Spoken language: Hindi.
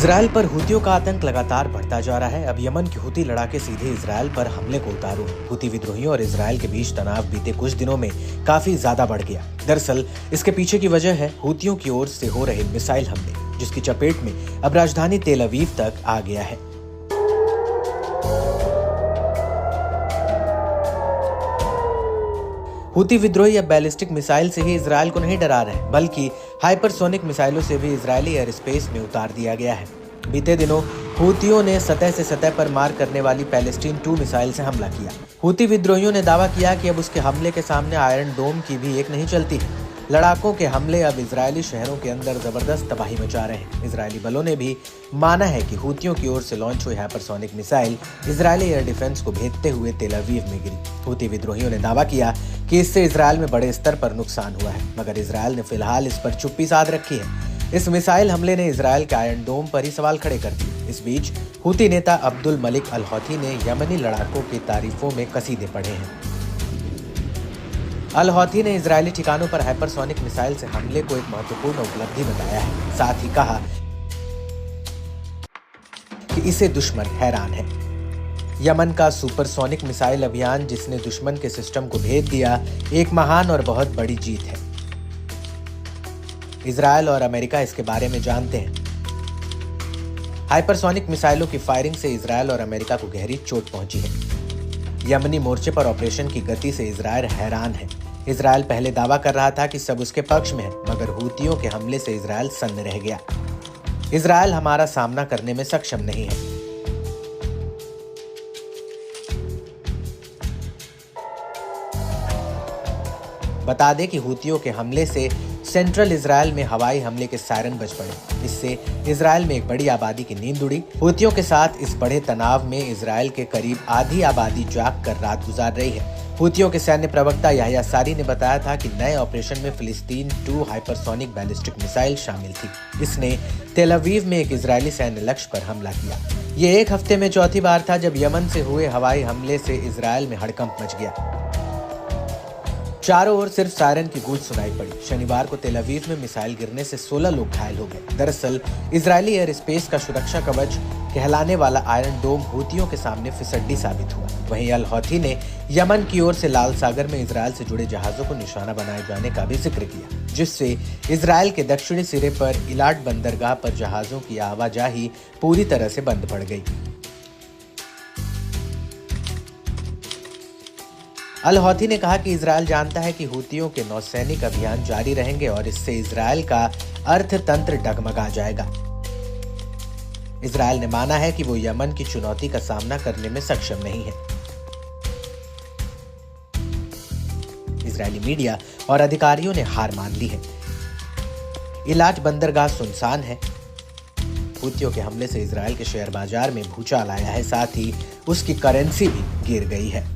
इजरायल पर हुतियों का आतंक लगातार बढ़ता जा रहा है। अब यमन के हुती लड़ाके सीधे इजरायल पर हमले को उतारू हैं। हुती विद्रोहियों और इजरायल के बीच तनाव बीते कुछ दिनों में काफी ज्यादा बढ़ गया। दरअसल इसके पीछे की वजह है हुतियों की ओर से हो रहे मिसाइल हमले, जिसकी चपेट में अब राजधानी तेल अवीव तक आ गया है। हुती विद्रोही अब बैलिस्टिक मिसाइल से ही इजरायल को नहीं डरा रहे, बल्कि हाइपरसोनिक मिसाइलों से भी इजरायली एयर स्पेस में उतार दिया गया है। बीते दिनों हुतियों ने सतह से सतह पर मार करने वाली पैलेस्टीन 2 मिसाइल से हमला किया। हुती विद्रोहियों ने दावा किया कि अब उसके हमले के सामने आयरन डोम की भी एक नहीं चलती है। लड़ाकों के हमले अब इजरायली शहरों के अंदर जबरदस्त तबाही मचा रहे हैं। इजरायली बलों ने भी माना है कि हुतियों की ओर से लॉन्च हुई hypersonic missile Israeli air defence को भेदते हुए तेल अवीव में गिरी। हुती विद्रोहियों ने दावा किया कि इससे इजरायल में बड़े स्तर पर नुकसान हुआ है, मगर इजरायल ने फिलहाल इस पर चुप्पी साध रखी है। इस मिसाइल हमले ने इजरायल के आयरन डोम पर ही सवाल खड़े कर दिए। इस बीच हुती नेता अब्दुल मलिक अल हौथी ने यमनी लड़ाकों की तारीफों में कसीदे पढ़े हैं। अल हौथी ने इजरायली ठिकानों पर हाइपरसोनिक मिसाइल से हमले को एक महत्वपूर्ण उपलब्धि बताया है। साथ ही कहा कि इसे दुश्मन हैरान है। यमन का सुपरसोनिक मिसाइल अभियान, जिसने दुश्मन के सिस्टम को भेद दिया, एक महान और बहुत बड़ी जीत है। इजरायल और अमेरिका इसके बारे में जानते हैं। हाइपरसोनिक मिसाइलों की फायरिंग से इजरायल और अमेरिका को गहरी चोट पहुंची है। यमनी मोर्चे पर ऑपरेशन की गति से इजरायल हैरान है। इजरायल पहले दावा कर रहा था कि सब उसके पक्ष में है, मगर हुतियों के हमले से इजरायल सन्न रह गया। इजरायल हमारा सामना करने में सक्षम नहीं है। बता दें कि हुतियों के हमले से सेंट्रल इजरायल में हवाई हमले के सायरन बज पड़े। इससे इजरायल में एक बड़ी आबादी की नींद उड़ी। हुतियों के साथ इस बड़े तनाव में इजरायल के करीब आधी आबादी जाग कर रात गुजार रही है। हुतियों के सैन्य प्रवक्ता याह्या सारी ने बताया था कि नए ऑपरेशन में फिलिस्तीन 2 हाइपरसोनिक बैलिस्टिक मिसाइल शामिल थी। इसने तेल अवीव में एक इजरायली सैन्य लक्ष्य पर हमला किया। ये एक हफ्ते में चौथी बार था जब यमन से हुए हवाई हमले से इजरायल में हड़कंप मच गया। चारों ओर सिर्फ सायरन की गूंज सुनाई पड़ी। शनिवार को तेल अवीव में मिसाइल गिरने से 16 लोग घायल हो गए। दरअसल इजरायली एयर स्पेस का सुरक्षा कवच कहलाने वाला आयरन डोम हुतियों के सामने फिसड्डी साबित हुआ। वहीं अल हौथी ने यमन की ओर से लाल सागर में इजरायल से जुड़े जहाजों को निशाना बनाए जाने का भी जिक्र किया, जिससे इजरायल के दक्षिणी सिरे पर इलाट बंदरगाह पर जहाजों की आवाजाही पूरी तरह से बंद पड़ गई। अल हौथी ने कहा कि इजरायल जानता है कि हुतियों के नौसैनिक अभियान जारी रहेंगे और इससे इजरायल का अर्थतंत्र डगमगा जाएगा। इजरायल ने माना है कि वो यमन की चुनौती का सामना करने में सक्षम नहीं है। इजरायली मीडिया और अधिकारियों ने हार मान ली है। इलाट बंदरगाह सुनसान है। हुतियों के हमले से इजरायल के शेयर बाजार में भूचाल आया है, साथ ही उसकी करेंसी भी गिर गई है।